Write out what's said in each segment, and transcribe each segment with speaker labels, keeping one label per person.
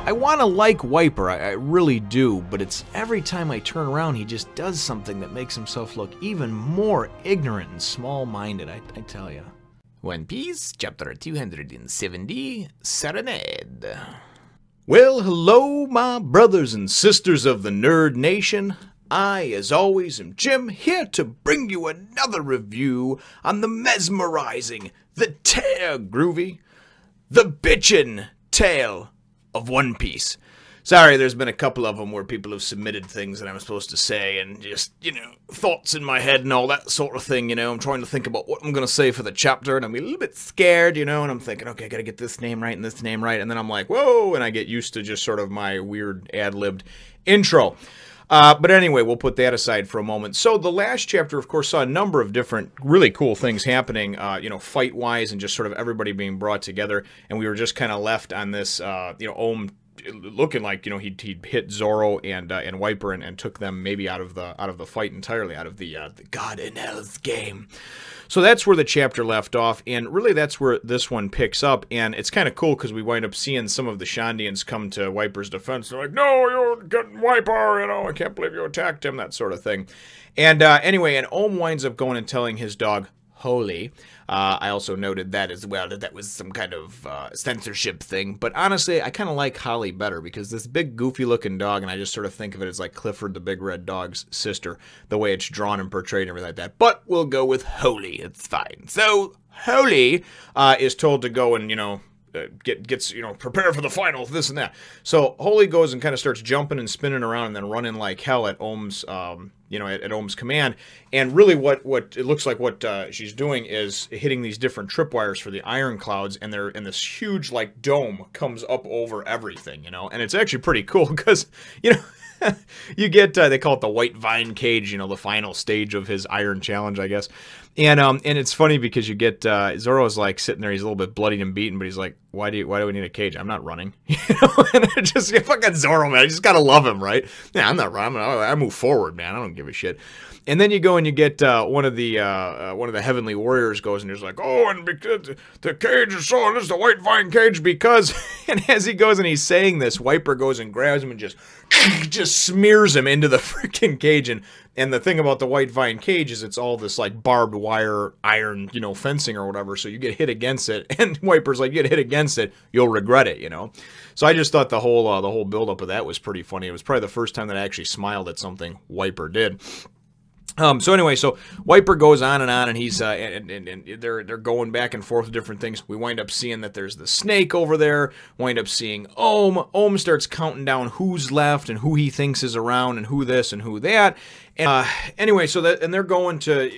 Speaker 1: I want to like Wyper, I really do, but it's every time I turn around he just does something that makes himself look even more ignorant and small-minded, I tell you. One Piece, chapter 270, Serenade. Well, hello, my brothers and sisters of the Nerd Nation. I, as always, am Jim, here to bring you another review on the mesmerizing, the groovy, the bitchin' tale of One Piece. Sorry, there's been a couple of them where people have submitted things that I'm supposed to say and just, thoughts in my head and all that sort of thing, I'm trying to think about what I'm going to say for the chapter, and I'm a little bit scared, and I'm thinking, okay, I got to get this name right and this name right, and then I'm like, whoa, and I get used to just sort of my weird ad-libbed intro. But anyway, we'll put that aside for a moment. So the last chapter, of course, saw a number of different really cool things happening, fight-wise and just sort of everybody being brought together, and we were just kind of left on this, Ohm looking like he'd hit Zoro and Wyper and took them maybe out of the fight entirely, out of the God Enel's game. So that's where the chapter left off, and really that's where this one picks up, and it's kind of cool because we wind up seeing some of the Shandians come to Wyper's defense. They're like, no, you're getting Wyper, I can't believe you attacked him, that sort of thing. And anyway, and Ohm winds up going and telling his dog, Holly. I also noted that as well, that was some kind of censorship thing. But honestly, I kind of like Holly better because this big goofy-looking dog, and I just sort of think of it as like Clifford the Big Red Dog's sister, the way it's drawn and portrayed and everything like that. But we'll go with Holly. It's fine. So Holly is told to go and, gets prepare for the final, this and that. So Holly goes and kind of starts jumping and spinning around and then running like hell at Ohm's at Ohm's command. And really what it looks like what she's doing is hitting these different tripwires for the iron clouds, and they're in this huge like dome comes up over everything, and it's actually pretty cool because you get they call it the white vine cage, the final stage of his iron challenge, I guess. And it's funny because you get Zoro's like sitting there, he's a little bit bloodied and beaten, but he's like, why do we need a cage? I'm not running. And it just fucking Zoro, man. I just gotta love him, right? Yeah, I'm not running. I move forward, man. I don't give a shit. And then you go and you get one of the heavenly warriors goes and he's like, oh, and because the cage is so, this is the white vine cage because, and as he goes and he's saying this, Wyper goes and grabs him and just smears him into the freaking cage. And the thing about the white vine cage is it's all this like barbed wire iron, fencing or whatever. So you get hit against it, and Wyper's like, you get hit against it, you'll regret it, So I just thought the whole buildup of that was pretty funny. It was probably the first time that I actually smiled at something Wyper did. So anyway, so Wyper goes on, and he's and they're going back and forth with different things. We wind up seeing that there's the snake over there. Wind up seeing Ohm. Ohm starts counting down who's left and who he thinks is around and who this and who that. And anyway, so they're going to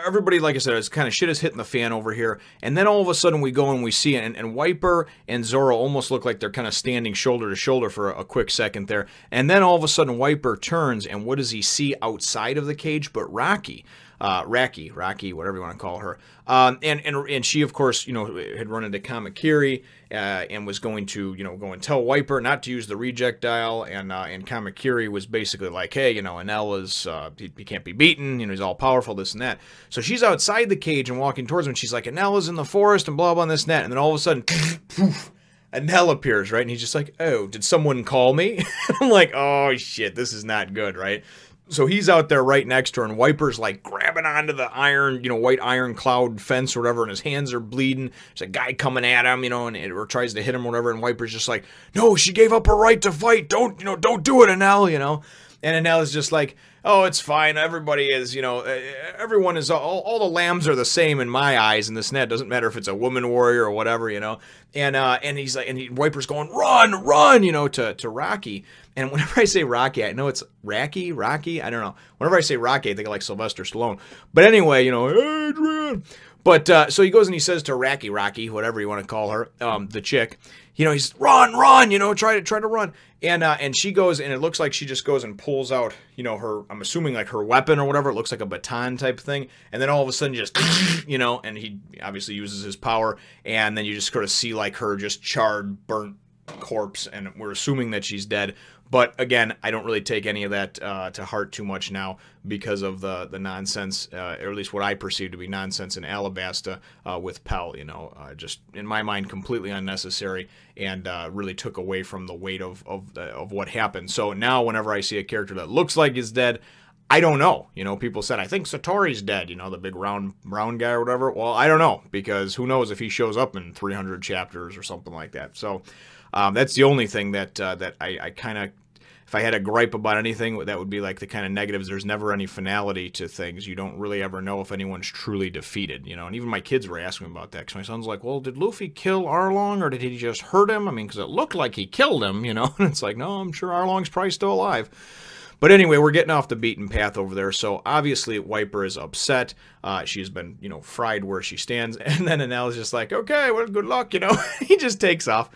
Speaker 1: everybody, like I said, is kind of shit is hitting the fan over here. And then all of a sudden we go and we see it, and Wyper and Zoro almost look like they're kind of standing shoulder to shoulder for a quick second there. And then all of a sudden Wyper turns, and what does he see outside of the cage but Rocky? Rocky, whatever you want to call her. And she, of course, had run into Kamakiri, and was going to, go and tell Wyper not to use the reject dial, and Kamakiri was basically like, hey, Enel is, he can't be beaten, he's all powerful, this and that. So she's outside the cage and walking towards him, and she's like, Enel is in the forest, and blah, blah, and this and that, and then all of a sudden, poof, Enel appears, right? And he's just like, oh, did someone call me? I'm like, oh, shit, this is not good, right? So he's out there right next to her, and Wyper's like grabbing onto the iron, white iron cloud fence or whatever, and his hands are bleeding. There's a guy coming at him, or tries to hit him or whatever, and Wyper's just like, no, she gave up her right to fight. Don't do it, Enel, And Enel is just like, oh, it's fine. Everybody is, everyone is, all the lambs are the same in my eyes, and this and that. Doesn't matter if it's a woman warrior or whatever, And he's like, and Wyper's going, run, to Rocky. And whenever I say Rocky, I know it's Rocky, I don't know. Whenever I say Rocky, I think of like Sylvester Stallone. But anyway, Adrian. But, so he goes and he says to Rocky, whatever you want to call her, the chick, he's run, try to run. And she goes, and it looks like she just goes and pulls out, her, I'm assuming like her weapon or whatever. It looks like a baton type thing. And then all of a sudden just, and he obviously uses his power. And then you just sort of see like her just charred, burnt, corpse, and we're assuming that she's dead. But again, I don't really take any of that to heart too much now because of the nonsense, or at least what I perceive to be nonsense in Alabasta with Pell. You know, just in my mind, completely unnecessary, and really took away from the weight of what happened. So now, whenever I see a character that looks like he's dead, I don't know. You know, people said, I think Satori's dead, you know, the big round guy or whatever. Well, I don't know, because who knows if he shows up in 300 chapters or something like that. So that's the only thing that I kind of, if I had a gripe about anything, that would be like the kind of negatives. There's never any finality to things. You don't really ever know if anyone's truly defeated, you know. And even my kids were asking me about that, because my son's like, well, did Luffy kill Arlong, or did he just hurt him? I mean, because it looked like he killed him, you know. And it's like, no, I'm sure Arlong's probably still alive. But anyway, we're getting off the beaten path over there. So obviously, Wyper is upset. She's been, you know, fried where she stands. And then Enel is just like, okay, well, good luck, you know. He just takes off.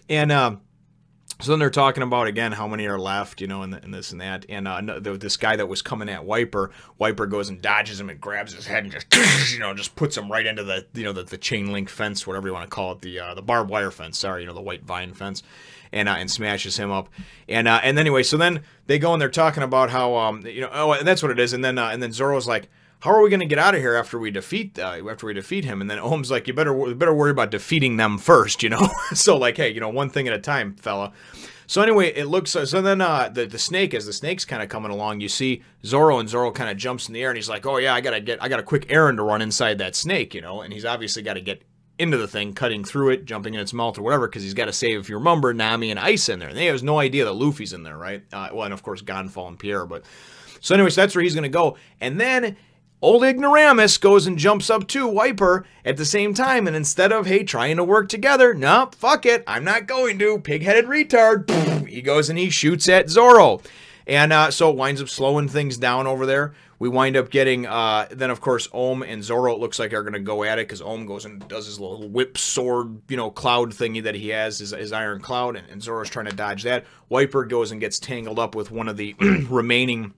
Speaker 1: And so then they're talking about, again, how many are left, you know, and this and that. And this guy that was coming at Wyper goes and dodges him and grabs his head and just, you know, just puts him right into the, you know, the chain link fence, whatever you want to call it, the barbed wire fence, sorry, you know, the white vine fence. And smashes him up, and anyway, so then they go and they're talking about how you know, oh, and that's what it is, and then Zoro's like, how are we going to get out of here after we defeat him? And then Ohm's like, you better worry about defeating them first, you know. So like, hey, you know, one thing at a time, fella. So anyway, it looks so then the snake, as the snake's kind of coming along, you see Zoro, and Zoro kind of jumps in the air, and he's like, oh yeah, I got a quick errand to run inside that snake, you know, and he's obviously got to get into the thing, cutting through it, jumping in its mouth or whatever, because he's got to save, if you remember, Nami and Aisa in there. And they have no idea that Luffy's in there, right? Well, and of course, Ganfal and Pierre. But so anyway, so that's where he's going to go. And then old Ignoramus goes and jumps up to Wyper at the same time. And instead of, hey, trying to work together, no, fuck it, I'm not going to. Pig-headed retard. He goes and he shoots at Zoro. And so it winds up slowing things down over there. We wind up getting, then of course, Ohm and Zoro, it looks like, are going to go at it, because Ohm goes and does his little whip sword, you know, cloud thingy that he has, his iron cloud, and Zoro's trying to dodge that. Wyper goes and gets tangled up with one of the remaining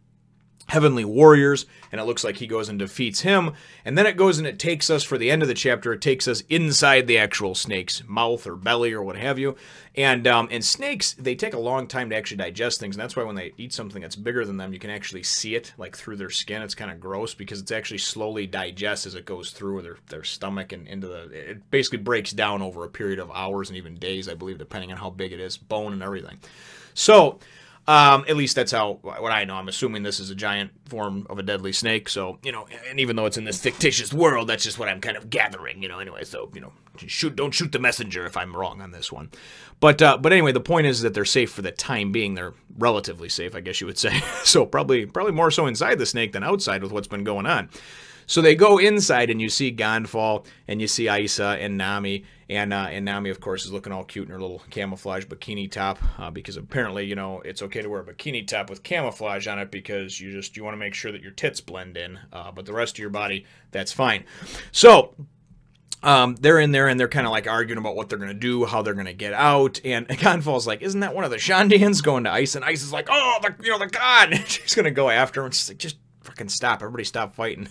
Speaker 1: heavenly warriors, and it looks like he goes and defeats him. And then it goes and it takes us, for the end of the chapter, it takes us inside the actual snake's mouth or belly or what have you. And snakes, they take a long time to actually digest things, and that's why when they eat something that's bigger than them, you can actually see it, like, through their skin. It's kind of gross, because it's actually slowly digests as it goes through their stomach and into the... It basically breaks down over a period of hours and even days, I believe, depending on how big it is, bone and everything. So... at least that's what I know. I'm assuming this is a giant form of a deadly snake. So, you know, and even though it's in this fictitious world, that's just what I'm kind of gathering, you know, anyway. So, you know, don't shoot the messenger if I'm wrong on this one. But anyway, the point is that they're safe for the time being. They're relatively safe, I guess you would say. So probably more so inside the snake than outside with what's been going on. So they go inside, and you see Ganfal, and you see Aisa and Nami, and Nami, of course, is looking all cute in her little camouflage bikini top, because apparently, you know, it's okay to wear a bikini top with camouflage on it, because you want to make sure that your tits blend in, but the rest of your body, that's fine. So... they're in there, and they're kind of like arguing about what they're going to do, how they're going to get out, and Ganfal's like, isn't that one of the Shandians going to Ice? And Ice is like, oh, the god! And she's going to go after him, and she's like, just fucking stop, everybody stop fighting.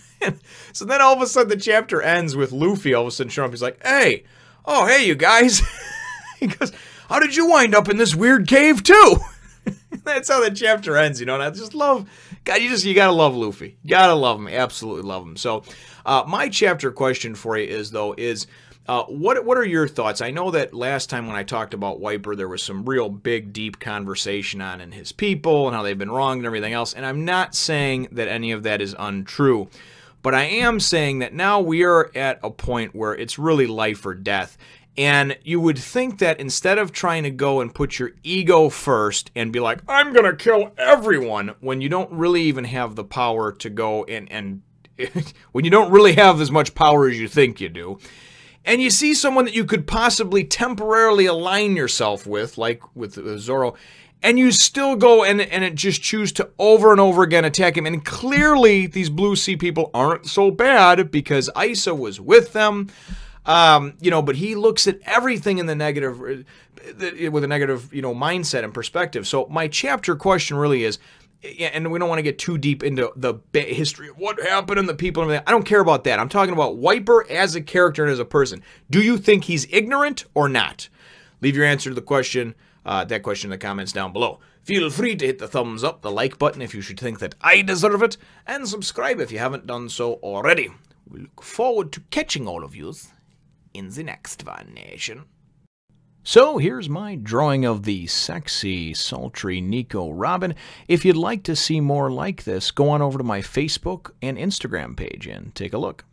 Speaker 1: So then all of a sudden the chapter ends with Luffy all of a sudden showing up. He's like, hey, oh, hey, you guys. He goes, how did you wind up in this weird cave too? That's how the chapter ends, you know, and I just love, God, you gotta love Luffy. You gotta love him, absolutely love him. So, my chapter question for you is, what are your thoughts? I know that last time when I talked about Wyper, there was some real big, deep conversation on and his people and how they've been wronged and everything else, and I'm not saying that any of that is untrue, but I am saying that now we are at a point where it's really life or death. And you would think that instead of trying to go and put your ego first and be like, I'm going to kill everyone, when you don't really even have the power to go and when you don't really have as much power as you think you do, and you see someone that you could possibly temporarily align yourself with, like with Zoro, and you still go and just choose to over and over again attack him. And clearly these Blue Sea people aren't so bad because Aisa was with them. You know, but he looks at everything in the negative, with a negative, you know, mindset and perspective. So my chapter question really is, and we don't want to get too deep into the history of what happened and the people and everything. I don't care about that. I'm talking about Wyper as a character and as a person. Do you think he's ignorant or not? Leave your answer to the question that question in the comments down below. Feel free to hit the thumbs up, the like button if you should think that I deserve it, and subscribe if you haven't done so already. We look forward to catching all of you in the next one, nation. So here's my drawing of the sexy, sultry Nico Robin. If you'd like to see more like this, go on over to my Facebook and Instagram page and take a look.